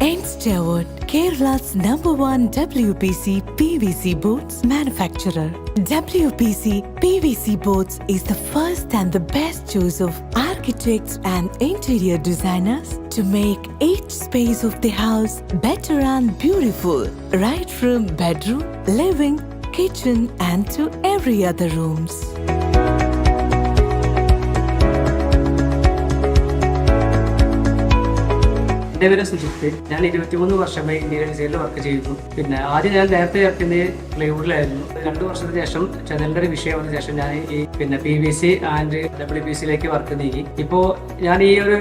Enstavoort, Kerala's #1 WPC PVC boards manufacturer. WPC PVC boards is the first and the best choice of architects and interior designers to make each space of the house better and beautiful, right from bedroom, living, kitchen and to every other rooms. എൻ്റെ പേര് സുജിത്ത്. ഞാൻ 23 വർഷമായി ഇന്ത്യയിൽ ഡിസൈനിൽ work ചെയ്യുന്നു. പിന്നെ ആദ്യം ഞാൻ നേരത്തെ ചേർക്കുന്നത് പ്ലൈവുഡിലായിരുന്നു. 2 വർഷത്തിന് ശേഷം ചതലിൻ്റെ ഒരു വിഷയം വന്ന ശേഷം ഞാൻ ഈ PVC ആൻഡ് WPCയിലേക്ക് വർക്ക് നീങ്ങി. ഇപ്പോൾ ഞാൻ ഈ ഒരു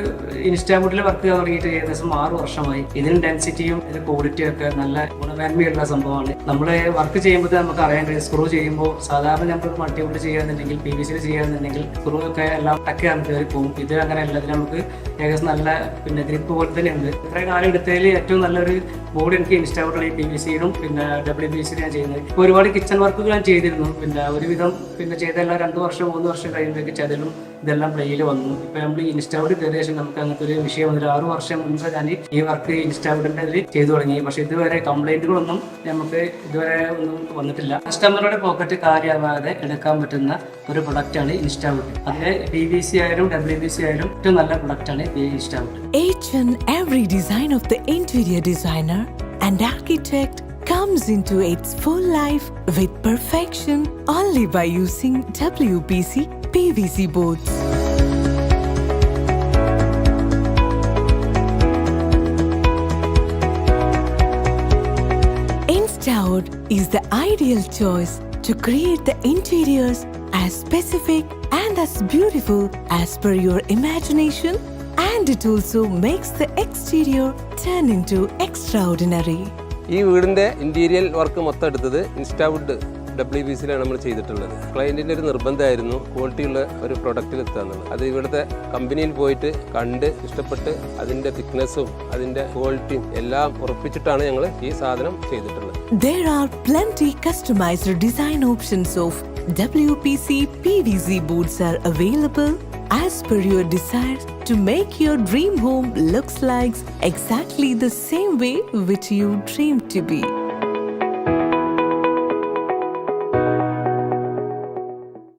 ഇൻസ്റ്റാവുഡിൽ വർക്ക് തുടങ്ങിയിട്ട് ഏകദേശം 6 വർഷമായി. ഇതിന് ഡെൻസിറ്റിയും ഇതിന് ക്വാളിറ്റിയും ഒക്കെ നല്ല ഗുണമേന്മയുള്ള സംഭവമാണ്. നമ്മൾ വർക്ക് ചെയ്യുമ്പോൾ നമുക്ക് അറിയാൻ കഴിയും. സ്ക്രൂ ചെയ്യുമ്പോൾ സാധാരണ നമ്മൾ മൾട്ടിവുഡ് ചെയ്യാന്നുണ്ടെങ്കിൽ PVCയിൽ ചെയ്യാന്നുണ്ടെങ്കിൽ സ്ക്രൂ ഒക്കെ എല്ലാം ടക്കാണ് കയറി പോകും. ഇത് അങ്ങനെയല്ല. ഇതിന് നമുക്ക് ഏകദേശം നല്ല ഗ്രിപ്പ് പോലെ തന്നെയുണ്ട്. ഇത്രയും കാലം എടുത്തതിൽ ഏറ്റവും നല്ലൊരു ബോർഡ് എനിക്ക് ഇൻസ്റ്റാവുഡിൽ PVCയിലും പിന്നെ WPCയിലും ഞാൻ ചെയ്യുന്നത്. ഇപ്പോൾ ഒരുപാട് കിച്ചൺ വർക്കുകൾ ഞാൻ ചെയ്തിരുന്നു. പിന്നെ ഒരുവിധം ചെയ്തെല്ലാം 2 വർഷം 3 വർഷം കഴിയുമ്പോഴേക്ക് ചതലും ഇതെല്ലാം പ്ലേയിൽ വന്നു. ഇപ്പൊ നമ്മൾ ഇൻസ്റ്റാവുഡ് കയറിയ ശേഷം നമുക്ക് അങ്ങനത്തെ ഒരു വിഷയം വന്നില്ല. 6 വർഷം മുൻപ് ഞാൻ ഈ വർക്ക് ഇൻസ്റ്റാവുഡിന്റെ ഇതിൽ ചെയ്തു തുടങ്ങി. പക്ഷെ ഇതുവരെ കംപ്ലൈന്റുകളൊന്നും നമുക്ക് ഇതുവരെ ഒന്നും വന്നിട്ടില്ല. കസ്റ്റമറുടെ പോക്കറ്റ് കാര്യമാകാതെ എടുക്കാൻ പറ്റുന്ന ഒരു പ്രൊഡക്റ്റാണ് ഇൻസ്റ്റാവുഡ്. അതിലെ PVC ആയാലും WPC ആയാലും ഏറ്റവും നല്ല പ്രൊഡക്റ്റാണ് ഈ ഇൻസ്റ്റാവുഡ്. Each and every design of the interior designer and architect comes into its full life with perfection only by using WPC PVC boards. Enstavoort is the ideal choice to create the interiors as specific and as beautiful as per your imagination, and it also makes the exterior turn into extraordinary. ഈ വീടിൻ്റെ interior work മൊത്തം എടുത്തത് ഇൻസ്റ്റാവുഡ് WPCയിലാണ് നമ്മൾ ചെയ്തിട്ടുള്ളത്. ക്ലയൻറ്റിൻ്റെ ഒരു നിർബന്ധമായിരുന്നു ക്വാളിറ്റിയുള്ള ഒരു പ്രൊഡക്റ്റിൽ എത്തുക എന്നുള്ളത്. അത് ഇവിടുത്തെ കമ്പനിയിൽ പോയിട്ട് കണ്ട് ഇഷ്ടപ്പെട്ട് അതിൻ്റെ തിക്നെസ്സും അതിൻ്റെ ക്വാളിറ്റിയും എല്ലാം ഉറപ്പിച്ചിട്ടാണ് ഞങ്ങൾ ഈ സാധനം ചെയ്തിട്ടുള്ളത്. There are plenty customized design options of WPC PVC boards are available as per your desires to make your dream home looks like exactly the same way which you dream to be.